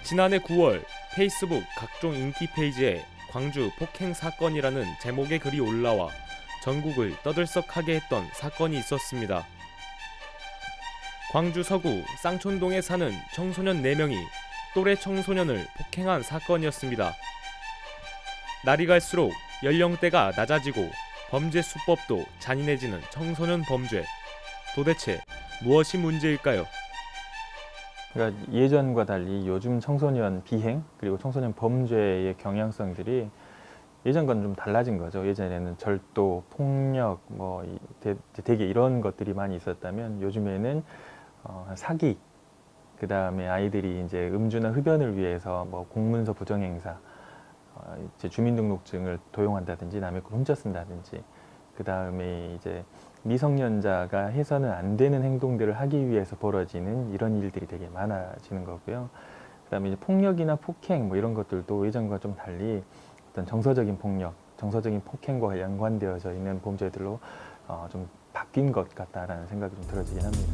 지난해 9월 페이스북 각종 인기 페이지에 광주 폭행 사건이라는 제목의 글이 올라와 전국을 떠들썩하게 했던 사건이 있었습니다. 광주 서구 쌍촌동에 사는 청소년 4명이 또래 청소년을 폭행한 사건이었습니다. 날이 갈수록 연령대가 낮아지고 범죄 수법도 잔인해지는 청소년 범죄. 도대체 무엇이 문제일까요? 그러니까 예전과 달리 요즘 청소년 비행 그리고 청소년 범죄의 경향성들이 예전과는 좀 달라진 거죠. 예전에는 절도, 폭력, 되게 이런 것들이 많이 있었다면 요즘에는 사기, 그 다음에 아이들이 이제 음주나 흡연을 위해서 공문서 부정행사, 이제 주민등록증을 도용한다든지 남의 걸 훔쳐 쓴다든지, 그 다음에 이제 미성년자가 해서는 안 되는 행동들을 하기 위해서 벌어지는 이런 일들이 되게 많아지는 거고요. 그 다음에 이제 폭력이나 폭행 이런 것들도 예전과 좀 달리 어떤 정서적인 폭력, 정서적인 폭행과 연관되어져 있는 범죄들로 좀 바뀐 것 같다라는 생각이 좀 들어지긴 합니다.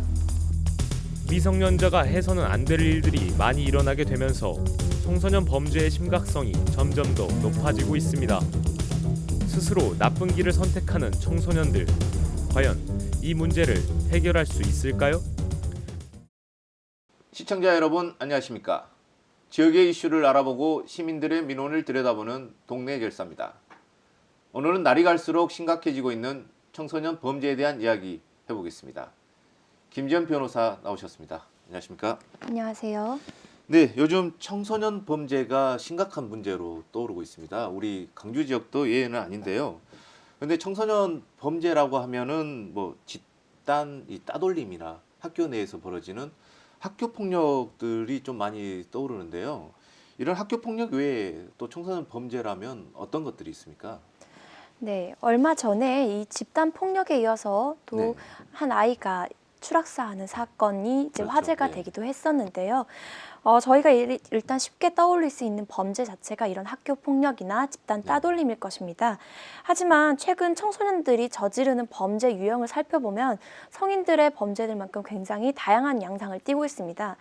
미성년자가 해서는 안 될 일들이 많이 일어나게 되면서 청소년 범죄의 심각성이 점점 더 높아지고 있습니다. 스스로 나쁜 길을 선택하는 청소년들, 과연 이 문제를 해결할 수 있을까요? 시청자 여러분 안녕하십니까? 지역의 이슈를 알아보고 시민들의 민원을 들여다보는 동네 결사입니다. 오늘은 날이 갈수록 심각해지고 있는 청소년 범죄에 대한 이야기 해보겠습니다. 김지연 변호사 나오셨습니다. 안녕하십니까? 안녕하세요. 네, 요즘 청소년 범죄가 심각한 문제로 떠오르고 있습니다. 우리 광주 지역도 예외는 아닌데요. 근데 청소년 범죄라고 하면은 집단 이 따돌림이나 학교 내에서 벌어지는 학교 폭력들이 좀 많이 떠오르는데요. 이런 학교 폭력 외에 또 청소년 범죄라면 어떤 것들이 있습니까? 네, 얼마 전에 이 집단 폭력에 이어서 또 한 아이가 추락사하는 사건이 이제 그렇죠. 화제가 네. 되기도 했었는데요. 저희가 일단 쉽게 떠올릴 수 있는 범죄 자체가 이런 학교 폭력이나 집단 따돌림일 것입니다. 하지만 최근 청소년들이 저지르는 범죄 유형을 살펴보면 성인들의 범죄들만큼 굉장히 다양한 양상을 띠고 있습니다.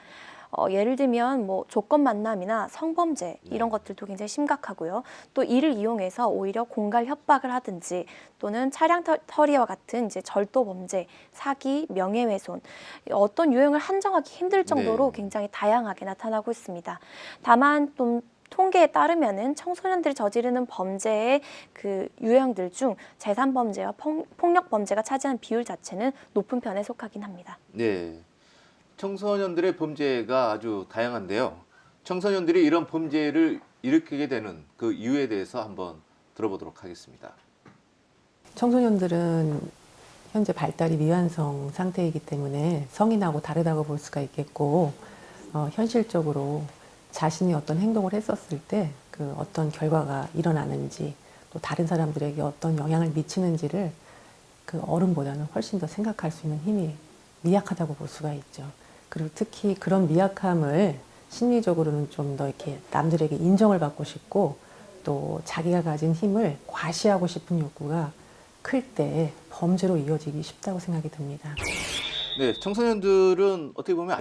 예를 들면 조건 만남이나 성범죄 이런 것들도 굉장히 심각하고요. 또 이를 이용해서 오히려 공갈 협박을 하든지 또는 차량 터리와 같은 이제 절도 범죄, 사기, 명예훼손 어떤 유형을 한정하기 힘들 정도로 굉장히 다양하게 나타나고 있습니다. 다만 좀 통계에 따르면은 청소년들이 저지르는 범죄의 그 유형들 중 재산 범죄와 폭력 범죄가 차지하는 비율 자체는 높은 편에 속하긴 합니다. 네. 청소년들의 범죄가 아주 다양한데요. 청소년들이 이런 범죄를 일으키게 되는 그 이유에 대해서 한번 들어보도록 하겠습니다. 청소년들은 현재 발달이 미완성 상태이기 때문에 성인하고 다르다고 볼 수가 있겠고, 현실적으로 자신이 어떤 행동을 했었을 때 그 어떤 결과가 일어나는지, 또 다른 사람들에게 어떤 영향을 미치는지를 그 어른보다는 훨씬 더 생각할 수 있는 힘이 미약하다고 볼 수가 있죠. 그리고 특히 그런 미약함을 심리적으로는 좀 더 이렇게 남들에게 인정을 받고 싶고, 또 자기가 가진 힘을 과시하고 싶은 욕구가 클 때 범죄로 이어지기 쉽다고 생각이 듭니다. 네, 청소년들은 어떻게 보면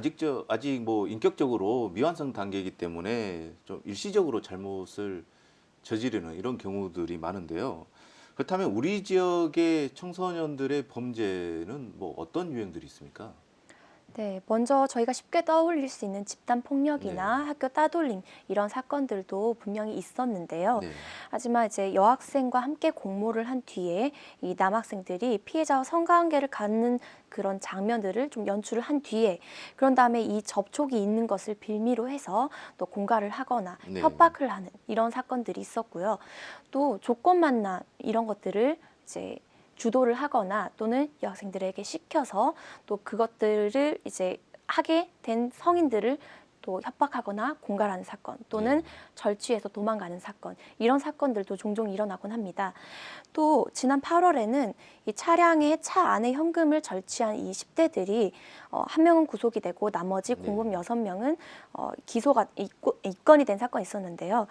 아직 인격적으로 미완성 단계이기 때문에 좀 일시적으로 잘못을 저지르는 이런 경우들이 많은데요. 그렇다면 우리 지역의 청소년들의 범죄는 어떤 유형들이 있습니까? 네, 먼저 저희가 쉽게 떠올릴 수 있는 집단 폭력이나 학교 따돌림 이런 사건들도 분명히 있었는데요. 하지만 이제 여학생과 함께 공모를 한 뒤에 이 남학생들이 피해자와 성관계를 갖는 그런 장면들을 좀 연출을 한 뒤에 그런 다음에 이 접촉이 있는 것을 빌미로 해서 또 공갈을 하거나 협박을 하는 이런 사건들이 있었고요. 또 조건 만남 이런 것들을 이제 주도를 하거나 또는 여학생들에게 시켜서 또 그것들을 이제 하게 된 성인들을 또 협박하거나 공갈하는 사건 또는 절취해서 도망가는 사건 이런 사건들도 종종 일어나곤 합니다. 또 지난 8월에는 이 차량의 차 안에 현금을 절취한 이 10대들이 한 명은 구속이 되고 나머지 공범 6명은 기소가 입건이 된 사건이 있었는데요.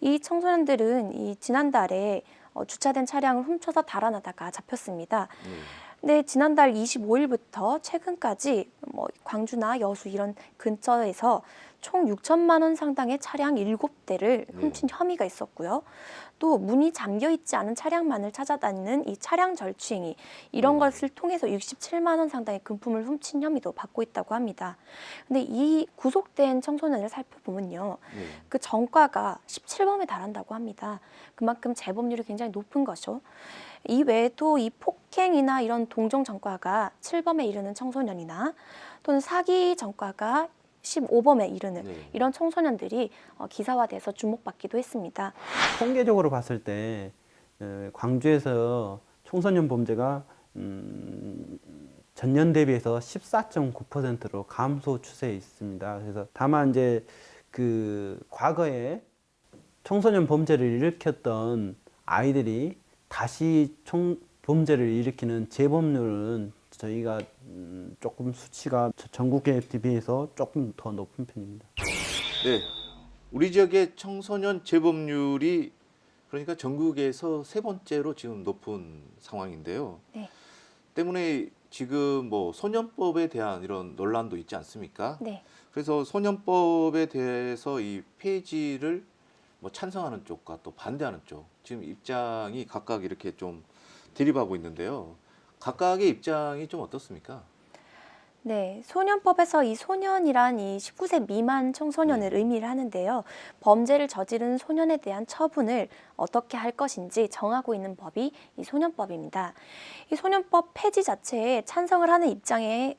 이 청소년들은 이 지난달에 주차된 차량을 훔쳐서 달아나다가 잡혔습니다. 네, 지난달 25일부터 최근까지 광주나 여수 이런 근처에서 총 6천만 원 상당의 차량 7대를 훔친 혐의가 있었고요. 또 문이 잠겨 있지 않은 차량만을 찾아다니는 이 차량 절취행위 이런 것을 통해서 67만 원 상당의 금품을 훔친 혐의도 받고 있다고 합니다. 근데 이 구속된 청소년을 살펴보면요. 그 전과가 17범에 달한다고 합니다. 그만큼 재범률이 굉장히 높은 것이죠. 이 외에도 이 폭행이나 이런 동종 전과가 7범에 이르는 청소년이나 또는 사기 전과가 15범에 이르는 이런 청소년들이 기사화돼서 주목받기도 했습니다. 통계적으로 봤을 때 광주에서 청소년 범죄가 전년 대비해서 14.9%로 감소 추세에 있습니다. 그래서 다만 이제 그 과거에 청소년 범죄를 일으켰던 아이들이 다시 범죄를 일으키는 재범률은 저희가 조금 수치가 전국에 비해서 조금 더 높은 편입니다. 네, 우리 지역의 청소년 재범률이 그러니까 전국에서 세 번째로 지금 높은 상황인데요. 네. 때문에 지금 뭐 소년법에 대한 이런 논란도 있지 않습니까? 네. 그래서 소년법에 대해서 이 폐지를 뭐 찬성하는 쪽과 또 반대하는 쪽 지금 입장이 각각 이렇게 좀 대립하고 있는데요. 각각의 입장이 좀 어떻습니까? 네, 소년법에서 이 소년이란 이 19세 미만 청소년을 의미를 하는데요. 범죄를 저지른 소년에 대한 처분을 어떻게 할 것인지 정하고 있는 법이 이 소년법입니다. 이 소년법 폐지 자체에 찬성을 하는 입장의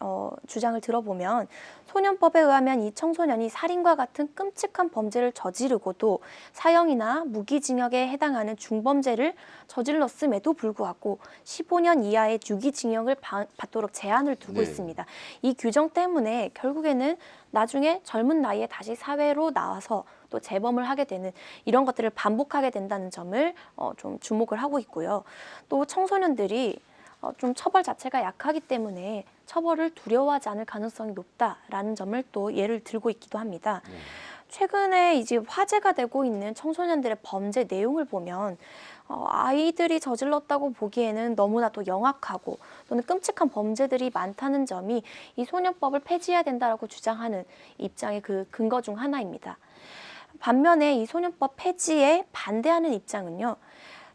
주장을 들어보면 소년법에 의하면 이 청소년이 살인과 같은 끔찍한 범죄를 저지르고도 사형이나 무기징역에 해당하는 중범죄를 저질렀음에도 불구하고 15년 이하의 유기징역을 받도록 제한을 두고 있습니다. 이 규정 때문에 결국에는 나중에 젊은 나이에 다시 사회로 나와서 또 재범을 하게 되는 이런 것들을 반복하게 된다는 점을 좀 주목을 하고 있고요. 또 청소년들이 좀 처벌 자체가 약하기 때문에 처벌을 두려워하지 않을 가능성이 높다라는 점을 또 예를 들고 있기도 합니다. 최근에 이제 화제가 되고 있는 청소년들의 범죄 내용을 보면 아이들이 저질렀다고 보기에는 너무나도 영악하고 또는 끔찍한 범죄들이 많다는 점이 이 소년법을 폐지해야 된다라고 주장하는 입장의 그 근거 중 하나입니다. 반면에 이 소년법 폐지에 반대하는 입장은요.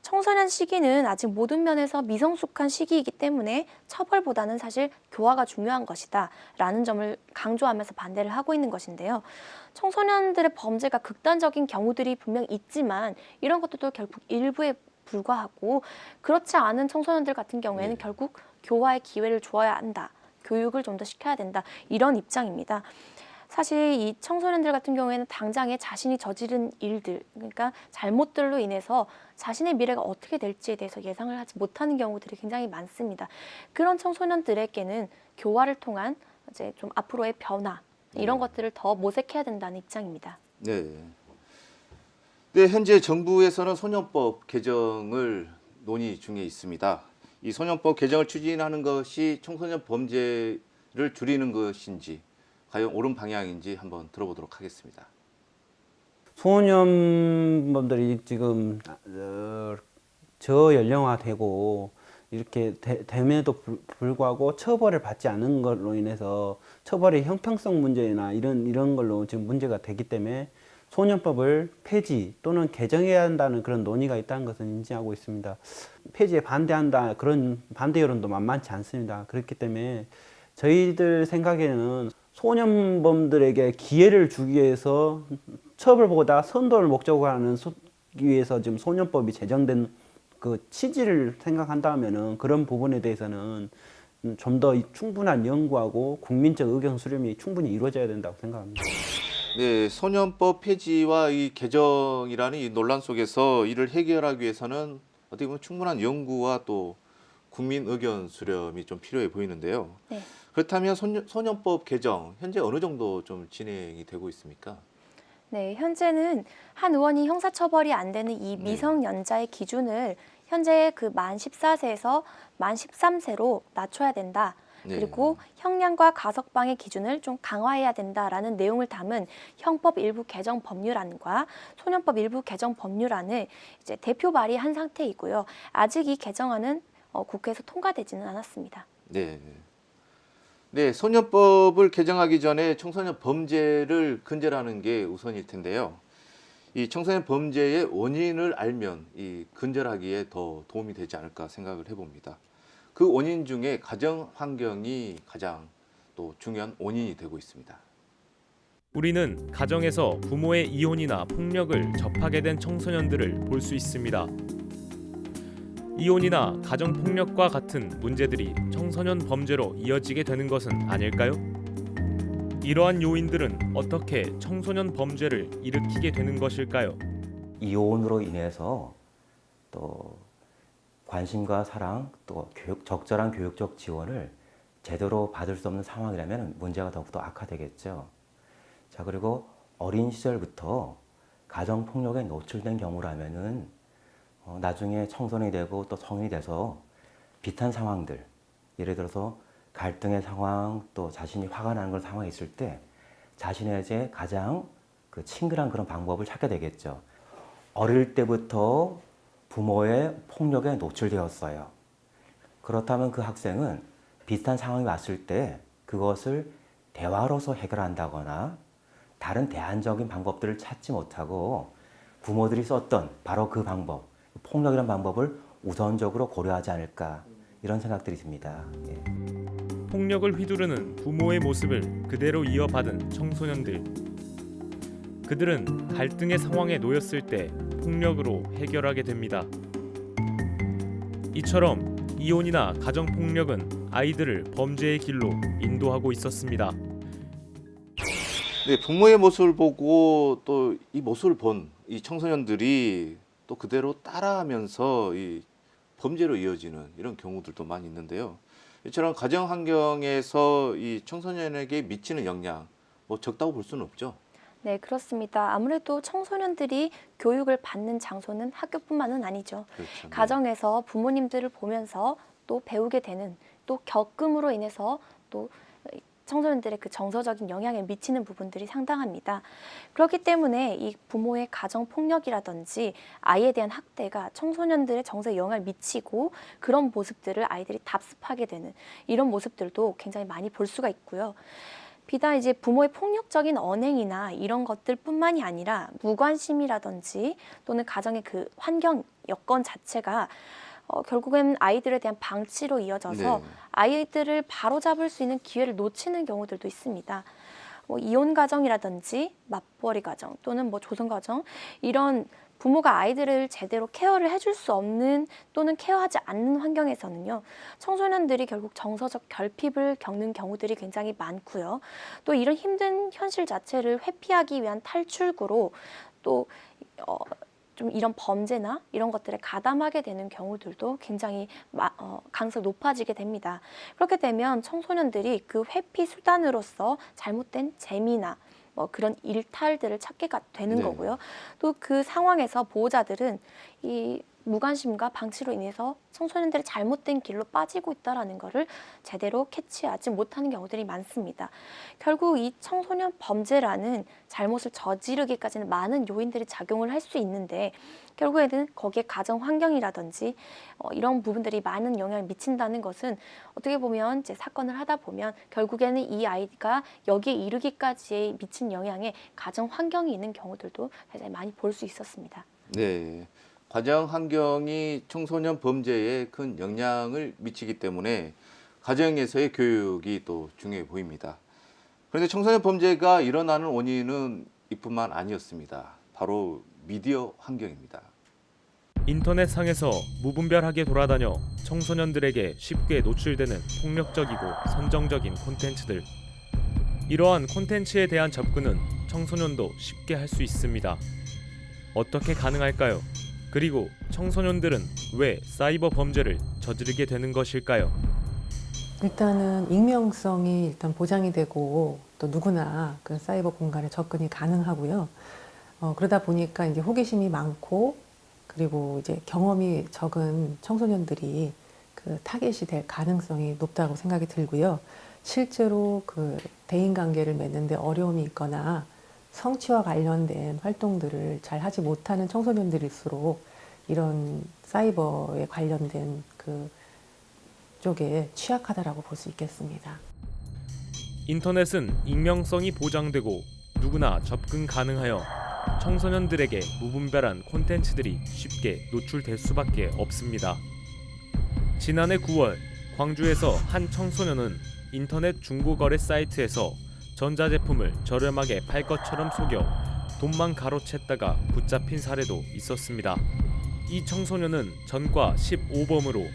청소년 시기는 아직 모든 면에서 미성숙한 시기이기 때문에 처벌보다는 사실 교화가 중요한 것이다 라는 점을 강조하면서 반대를 하고 있는 것인데요. 청소년들의 범죄가 극단적인 경우들이 분명 있지만 이런 것들도 결국 일부에 불과하고 그렇지 않은 청소년들 같은 경우에는 결국 교화의 기회를 주어야 한다. 교육을 좀 더 시켜야 된다. 이런 입장입니다. 사실 이 청소년들 같은 경우에는 당장에 자신이 저지른 일들, 그러니까 잘못들로 인해서 자신의 미래가 어떻게 될지에 대해서 예상을 하지 못하는 경우들이 굉장히 많습니다. 그런 청소년들에게는 교화를 통한 이제 좀 앞으로의 변화 이런 것들을 더 모색해야 된다는 입장입니다. 네. 네, 현재 정부에서는 소년법 개정을 논의 중에 있습니다. 이 소년법 개정을 추진하는 것이 청소년 범죄를 줄이는 것인지 과연 옳은 방향인지 한번 들어보도록 하겠습니다. 소년범들이 지금 저연령화되고 이렇게 됨에도 불구하고 처벌을 받지 않은 걸로 인해서 처벌의 형평성 문제나 이런 걸로 지금 문제가 되기 때문에 소년법을 폐지 또는 개정해야 한다는 그런 논의가 있다는 것은 인지하고 있습니다. 폐지에 반대한다 그런 반대 여론도 만만치 않습니다. 그렇기 때문에 저희들 생각에는 소년범들에게 기회를 주기 위해서 처벌보다 선도를 목적으로 하는 위해서 지금 소년법이 제정된 그 취지를 생각한다면은 그런 부분에 대해서는 좀 더 충분한 연구하고 국민적 의견 수렴이 충분히 이루어져야 된다고 생각합니다. 네, 소년법 폐지와 이 개정이라는 이 논란 속에서 이를 해결하기 위해서는 어떻게 보면 충분한 연구와 또 국민 의견 수렴이 좀 필요해 보이는데요. 네. 그렇다면 소년법 개정 현재 어느 정도 좀 진행이 되고 있습니까? 네, 현재는 한 의원이 형사처벌이 안 되는 이 미성년자의 기준을 현재 그 만 14세에서 만 13세로 낮춰야 된다. 그리고 형량과 가석방의 기준을 좀 강화해야 된다라는 내용을 담은 형법 일부 개정 법률안과 소년법 일부 개정 법률안을 이제 대표 발의한 상태이고요. 아직 이 개정안은 국회에서 통과되지는 않았습니다. 네. 네, 소년법을 개정하기 전에 청소년 범죄를 근절하는 게 우선일 텐데요. 이 청소년 범죄의 원인을 알면 이 근절하기에 더 도움이 되지 않을까 생각을 해봅니다. 그 원인 중에 가정 환경이 가장 또 중요한 원인이 되고 있습니다. 우리는 가정에서 부모의 이혼이나 폭력을 접하게 된 청소년들을 볼 수 있습니다. 이혼이나 가정폭력과 같은 문제들이 청소년 범죄로 이어지게 되는 것은 아닐까요? 이러한 요인들은 어떻게 청소년 범죄를 일으키게 되는 것일까요? 이혼으로 인해서 또 관심과 사랑, 또 적절한 교육적 지원을 제대로 받을 수 없는 상황이라면 문제가 더욱더 악화되겠죠. 자, 그리고 어린 시절부터 가정폭력에 노출된 경우라면은 나중에 청소년이 되고 또 성인이 돼서 비슷한 상황들, 예를 들어서 갈등의 상황, 또 자신이 화가 나는 그런 상황이 있을 때 자신의 이제 가장 그 친근한 그런 방법을 찾게 되겠죠. 어릴 때부터 부모의 폭력에 노출되었어요. 그렇다면 그 학생은 비슷한 상황이 왔을 때 그것을 대화로서 해결한다거나 다른 대안적인 방법들을 찾지 못하고 부모들이 썼던 바로 그 방법, 폭력이라는 방법을 우선적으로 고려하지 않을까 이런 생각들이 듭니다. 예. 폭력을 휘두르는 부모의 모습을 그대로 이어받은 청소년들. 그들은 갈등의 상황에 놓였을 때 폭력으로 해결하게 됩니다. 이처럼 이혼이나 가정폭력은 아이들을 범죄의 길로 인도하고 있었습니다. 네, 부모의 모습을 보고 또 이 모습을 본 이 청소년들이 또 그대로 따라하면서 이 범죄로 이어지는 이런 경우들도 많이 있는데요. 이처럼 가정 환경에서 이 청소년에게 미치는 영향 뭐 적다고 볼 수는 없죠. 네, 그렇습니다. 아무래도 청소년들이 교육을 받는 장소는 학교뿐만은 아니죠. 그렇죠. 가정에서 부모님들을 보면서 또 배우게 되는, 또 겪음으로 인해서 또 청소년들의 그 정서적인 영향에 미치는 부분들이 상당합니다. 그렇기 때문에 이 부모의 가정 폭력이라든지 아이에 대한 학대가 청소년들의 정서에 영향을 미치고 그런 모습들을 아이들이 답습하게 되는 이런 모습들도 굉장히 많이 볼 수가 있고요. 비단 이제 부모의 폭력적인 언행이나 이런 것들뿐만이 아니라 무관심이라든지 또는 가정의 그 환경 여건 자체가 결국엔 아이들에 대한 방치로 이어져서 네. 아이들을 바로잡을 수 있는 기회를 놓치는 경우들도 있습니다. 이혼 가정이라든지 맞벌이 가정 또는 조선 가정 이런 부모가 아이들을 제대로 케어를 해줄 수 없는 또는 케어하지 않는 환경에서는요, 청소년들이 결국 정서적 결핍을 겪는 경우들이 굉장히 많고요. 또 이런 힘든 현실 자체를 회피하기 위한 탈출구로 또 좀 이런 범죄나 이런 것들에 가담하게 되는 경우들도 굉장히 가능성이 높아지게 됩니다. 그렇게 되면 청소년들이 그 회피 수단으로서 잘못된 재미나 그런 일탈들을 찾게 되는 네. 거고요. 또 그 상황에서 보호자들은 이 무관심과 방치로 인해서 청소년들이 잘못된 길로 빠지고 있다는 것을 제대로 캐치하지 못하는 경우들이 많습니다. 결국 이 청소년 범죄라는 잘못을 저지르기까지는 많은 요인들이 작용을 할 수 있는데 결국에는 거기에 가정 환경이라든지 이런 부분들이 많은 영향을 미친다는 것은 어떻게 보면 이제 사건을 하다 보면 결국에는 이 아이가 여기에 이르기까지의 미친 영향에 가정 환경이 있는 경우들도 굉장히 많이 볼 수 있었습니다. 네. 가정 환경이 청소년 범죄에 큰 영향을 미치기 때문에 가정에서의 교육이 또 중요해 보입니다. 그런데 청소년 범죄가 일어나는 원인은 이뿐만 아니었습니다. 바로 미디어 환경입니다. 인터넷상에서 무분별하게 돌아다녀 청소년들에게 쉽게 노출되는 폭력적이고 선정적인 콘텐츠들. 이러한 콘텐츠에 대한 접근은 청소년도 쉽게 할 수 있습니다. 어떻게 가능할까요? 그리고 청소년들은 왜 사이버 범죄를 저지르게 되는 것일까요? 일단은 익명성이 일단 보장이 되고 또 누구나 그 사이버 공간에 접근이 가능하고요. 그러다 보니까 이제 호기심이 많고 그리고 이제 경험이 적은 청소년들이 그 타겟이 될 가능성이 높다고 생각이 들고요. 실제로 그 대인 관계를 맺는데 어려움이 있거나 성취와 관련된 활동들을 잘 하지 못하는 청소년들일수록 이런 사이버에 관련된 그 쪽에 취약하다라고 볼 수 있겠습니다. 인터넷은 익명성이 보장되고 누구나 접근 가능하여 청소년들에게 무분별한 콘텐츠들이 쉽게 노출될 수밖에 없습니다. 지난해 9월 광주에서 한 청소년은 인터넷 중고거래 사이트에서 전자제품을 저렴하게 팔 것처럼 속여 돈만 가로챘다가 붙잡힌 사례도 있었습니다. 이 청소년은 전과 15범으로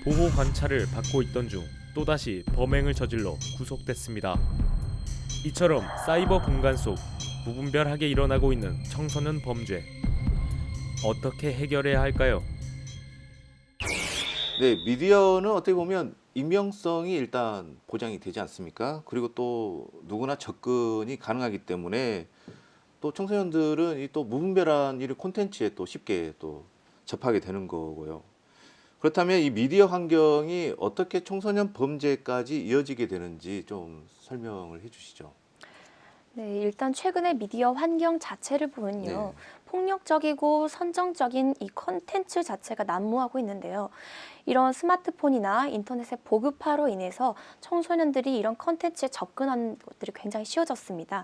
보호 관찰을 받고 있던 중 또다시 범행을 저질러 구속됐습니다. 이처럼 사이버 공간 속 무분별하게 일어나고 있는 청소년 범죄, 어떻게 해결해야 할까요? 네, 미디어는 어떻게 보면 익명성이 일단 보장이 되지 않습니까? 그리고 또 누구나 접근이 가능하기 때문에 또 청소년들은 이 또 무분별한 이런 콘텐츠에 또 쉽게 또 접하게 되는 거고요. 그렇다면 이 미디어 환경이 어떻게 청소년 범죄까지 이어지게 되는지 좀 설명을 해주시죠. 네, 일단 최근에 미디어 환경 자체를 보면요. 네. 폭력적이고 선정적인 이 컨텐츠 자체가 난무하고 있는데요. 이런 스마트폰이나 인터넷의 보급화로 인해서 청소년들이 이런 컨텐츠에 접근하는 것들이 굉장히 쉬워졌습니다.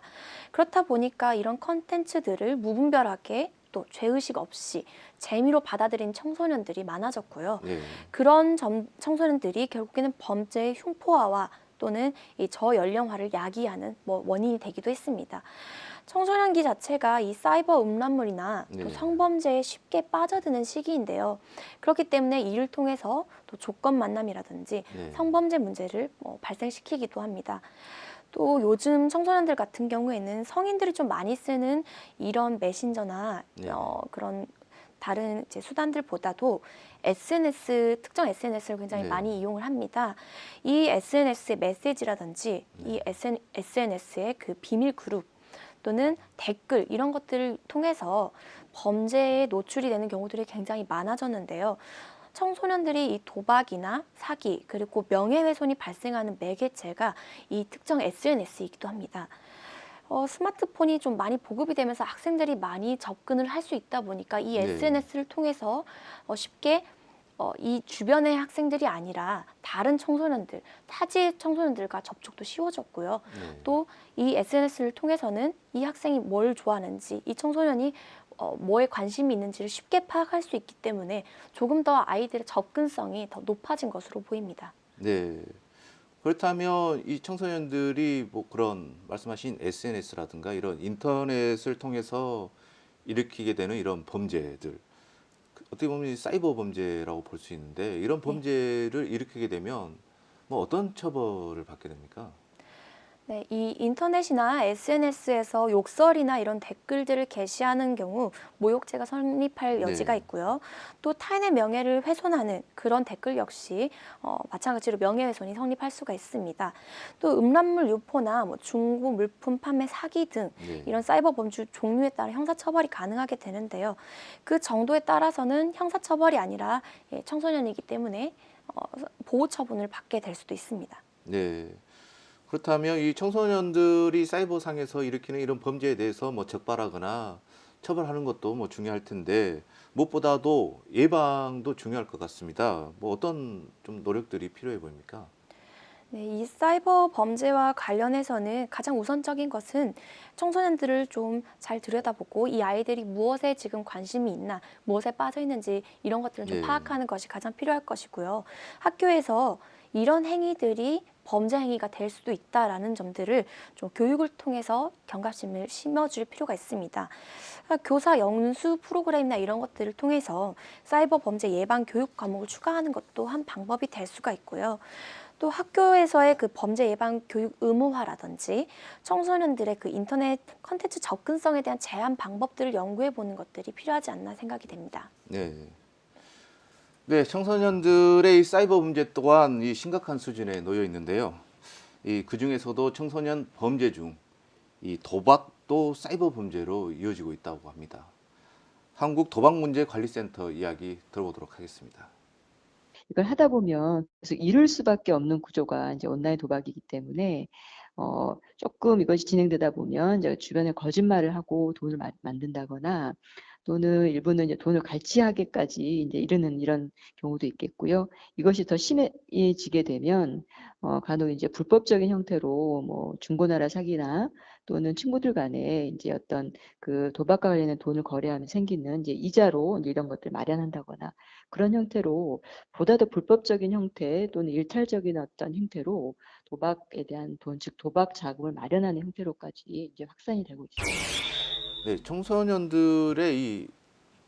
그렇다 보니까 이런 컨텐츠들을 무분별하게 또 죄의식 없이 재미로 받아들인 청소년들이 많아졌고요. 네. 그런 청소년들이 결국에는 범죄의 흉포화와 또는 이 저연령화를 야기하는 원인이 되기도 했습니다. 청소년기 자체가 이 사이버 음란물이나 또 네. 성범죄에 쉽게 빠져드는 시기인데요. 그렇기 때문에 이를 통해서 또 조건 만남이라든지 네. 성범죄 문제를 발생시키기도 합니다. 또 요즘 청소년들 같은 경우에는 성인들이 좀 많이 쓰는 이런 메신저나 네. 그런 다른 이제 수단들보다도 SNS, 특정 SNS를 굉장히 네. 많이 이용을 합니다. 이 SNS의 메시지라든지 이 SNS의 그 비밀 그룹 또는 댓글 이런 것들을 통해서 범죄에 노출이 되는 경우들이 굉장히 많아졌는데요. 청소년들이 이 도박이나 사기 그리고 명예훼손이 발생하는 매개체가 이 특정 SNS이기도 합니다. 스마트폰이 좀 많이 보급이 되면서 학생들이 많이 접근을 할 수 있다 보니까 이 네. SNS를 통해서 쉽게 이 주변의 학생들이 아니라 다른 청소년들, 타지의 청소년들과 접촉도 쉬워졌고요. 네. 또 이 SNS를 통해서는 이 학생이 뭘 좋아하는지, 이 청소년이 뭐에 관심이 있는지를 쉽게 파악할 수 있기 때문에 조금 더 아이들의 접근성이 더 높아진 것으로 보입니다. 네. 그렇다면 이 청소년들이 뭐 그런 말씀하신 SNS라든가 이런 인터넷을 통해서 일으키게 되는 이런 범죄들, 어떻게 보면 이 사이버 범죄라고 볼 수 있는데 이런 범죄를 일으키게 되면 뭐 어떤 처벌을 받게 됩니까? 네, 이 인터넷이나 SNS에서 욕설이나 이런 댓글들을 게시하는 경우 모욕죄가 성립할 여지가 네. 있고요. 또 타인의 명예를 훼손하는 그런 댓글 역시 마찬가지로 명예훼손이 성립할 수가 있습니다. 또 음란물 유포나 중고 물품 판매 사기 등 네. 이런 사이버 범죄 종류에 따라 형사처벌이 가능하게 되는데요. 그 정도에 따라서는 형사처벌이 아니라 청소년이기 때문에 보호처분을 받게 될 수도 있습니다. 네. 그렇다면 이 청소년들이 사이버상에서 일으키는 이런 범죄에 대해서 뭐 적발하거나 처벌하는 것도 뭐 중요할 텐데 무엇보다도 예방도 중요할 것 같습니다. 뭐 어떤 좀 노력들이 필요해 보입니까? 네, 이 사이버 범죄와 관련해서는 가장 우선적인 것은 청소년들을 좀 잘 들여다보고 이 아이들이 무엇에 지금 관심이 있나, 무엇에 빠져 있는지 이런 것들을 좀 네. 파악하는 것이 가장 필요할 것이고요. 학교에서 이런 행위들이 범죄 행위가 될 수도 있다라는 점들을 좀 교육을 통해서 경각심을 심어줄 필요가 있습니다. 교사 연수 프로그램이나 이런 것들을 통해서 사이버 범죄 예방 교육 과목을 추가하는 것도 한 방법이 될 수가 있고요. 또 학교에서의 그 범죄 예방 교육 의무화라든지 청소년들의 그 인터넷 컨텐츠 접근성에 대한 제한 방법들을 연구해 보는 것들이 필요하지 않나 생각이 됩니다. 네. 네, 청소년들의 이 사이버 문제 또한 이 심각한 수준에 놓여 있는데요. 그 중에서도 청소년 범죄 중 이 도박도 사이버 범죄로 이어지고 있다고 합니다. 한국도박문제관리센터 이야기 들어보도록 하겠습니다. 이걸 하다 보면 계속 이룰 수밖에 없는 구조가 이제 온라인 도박이기 때문에 조금 이것이 진행되다 보면 이제 주변에 거짓말을 하고 돈을 만든다거나 또는 일부는 이제 돈을 갈취하기까지 이제 이르는 이런 경우도 있겠고요. 이것이 더 심해지게 되면 간혹 이제 불법적인 형태로 뭐 중고나라 사기나 또는 친구들 간에 이제 어떤 그 도박과 관련된 돈을 거래하면 생기는 이제 이자로 이제 이런 것들 마련한다거나 그런 형태로 보다 더 불법적인 형태 또는 일탈적인 어떤 형태로 도박에 대한 돈, 즉 도박 자금을 마련하는 형태로까지 이제 확산이 되고 있습니다. 네, 청소년들의 이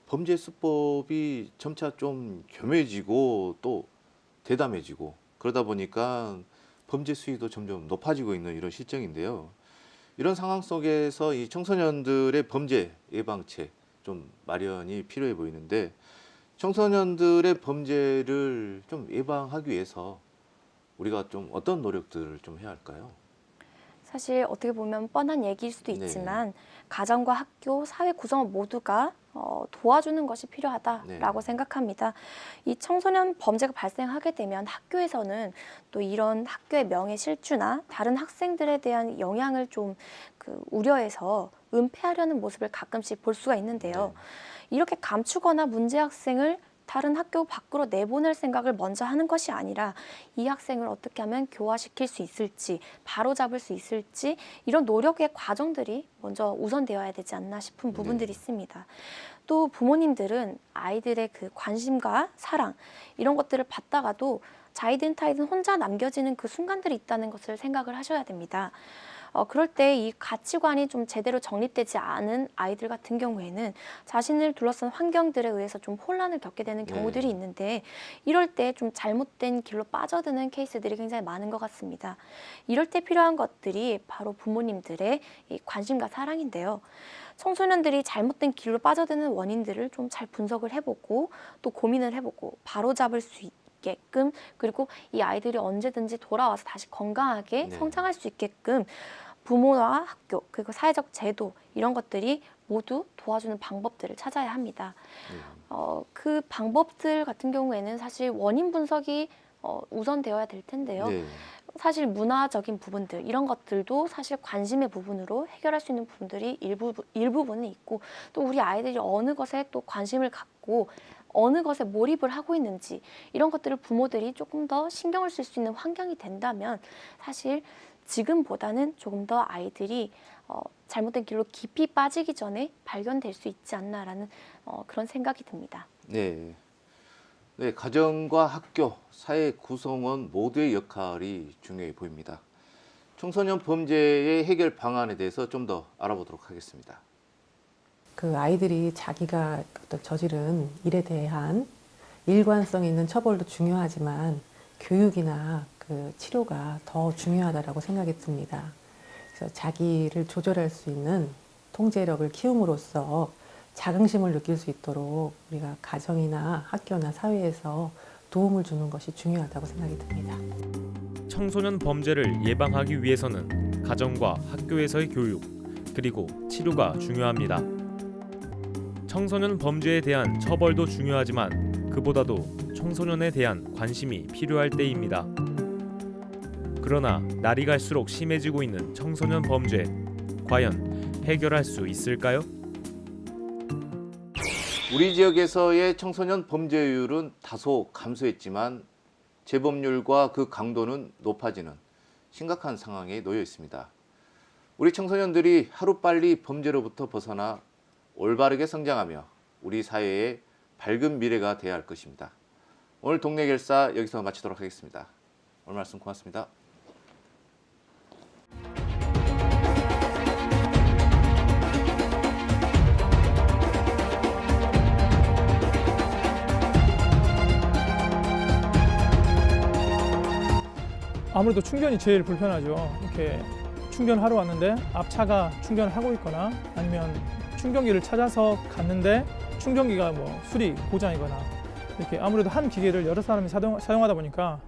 범죄 수법이 점차 좀 교묘해지고 또 대담해지고 그러다 보니까 범죄 수위도 점점 높아지고 있는 이런 실정인데요. 이런 상황 속에서 이 청소년들의 범죄 예방책 좀 마련이 필요해 보이는데 청소년들의 범죄를 좀 예방하기 위해서 우리가 좀 어떤 노력들을 좀 해야 할까요? 사실 어떻게 보면 뻔한 얘기일 수도 네. 있지만 가정과 학교, 사회 구성원 모두가 도와주는 것이 필요하다라고 네. 생각합니다. 이 청소년 범죄가 발생하게 되면 학교에서는 또 이런 학교의 명예 실추나 다른 학생들에 대한 영향을 좀 우려해서 은폐하려는 모습을 가끔씩 볼 수가 있는데요. 이렇게 감추거나 문제 학생을 다른 학교 밖으로 내보낼 생각을 먼저 하는 것이 아니라 이 학생을 어떻게 하면 교화시킬 수 있을지, 바로잡을 수 있을지 이런 노력의 과정들이 먼저 우선되어야 되지 않나 싶은 부분들이 있습니다. 또 부모님들은 아이들의 그 관심과 사랑 이런 것들을 받다가도 자이든 타이든 혼자 남겨지는 그 순간들이 있다는 것을 생각을 하셔야 됩니다. 그럴 때 이 가치관이 좀 제대로 정립되지 않은 아이들 같은 경우에는 자신을 둘러싼 환경들에 의해서 좀 혼란을 겪게 되는 경우들이 있는데 이럴 때 좀 잘못된 길로 빠져드는 케이스들이 굉장히 많은 것 같습니다. 이럴 때 필요한 것들이 바로 부모님들의 이 관심과 사랑인데요. 청소년들이 잘못된 길로 빠져드는 원인들을 좀 잘 분석을 해보고 또 고민을 해보고 바로잡을 수 있게끔 그리고 이 아이들이 언제든지 돌아와서 다시 건강하게 성장할 수 있게끔 부모와 학교 그리고 사회적 제도 이런 것들이 모두 도와주는 방법들을 찾아야 합니다. 그 방법들 같은 경우에는 사실 원인 분석이 우선되어야 될 텐데요. 사실 문화적인 부분들 이런 것들도 사실 관심의 부분으로 해결할 수 있는 부분들이 일부분은 있고 또 우리 아이들이 어느 것에 또 관심을 갖고 어느 것에 몰입을 하고 있는지 이런 것들을 부모들이 조금 더 신경을 쓸 수 있는 환경이 된다면 사실 지금보다는 조금 더 아이들이 잘못된 길로 깊이 빠지기 전에 발견될 수 있지 않나라는 그런 생각이 듭니다. 네. 네, 가정과 학교, 사회 구성원 모두의 역할이 중요해 보입니다. 청소년 범죄의 해결 방안에 대해서 좀 더 알아보도록 하겠습니다. 그 아이들이 자기가 어떤 저지른 일에 대한 일관성 있는 처벌도 중요하지만 교육이나 그 치료가 더 중요하다고 생각이 듭니다. 그래서 자기를 조절할 수 있는 통제력을 키움으로써 자긍심을 느낄 수 있도록 우리가 가정이나 학교나 사회에서 도움을 주는 것이 중요하다고 생각이 듭니다. 청소년 범죄를 예방하기 위해서는 가정과 학교에서의 교육 그리고 치료가 중요합니다. 청소년 범죄에 대한 처벌도 중요하지만 그보다도 청소년에 대한 관심이 필요할 때입니다. 그러나 날이 갈수록 심해지고 있는 청소년 범죄, 과연 해결할 수 있을까요? 우리 지역에서의 청소년 범죄율은 다소 감소했지만 재범률과 그 강도는 높아지는 심각한 상황에 놓여 있습니다. 우리 청소년들이 하루빨리 범죄로부터 벗어나 올바르게 성장하며 우리 사회의 밝은 미래가 되어야 할 것입니다. 오늘 동네 결사 여기서 마치도록 하겠습니다. 오늘 말씀 고맙습니다. 아무래도 충전이 제일 불편하죠. 이렇게 충전하러 왔는데 앞차가 충전을 하고 있거나 아니면 충전기를 찾아서 갔는데 충전기가 뭐 수리 고장이거나 이렇게 아무래도 한 기계를 여러 사람이 사용하다 보니까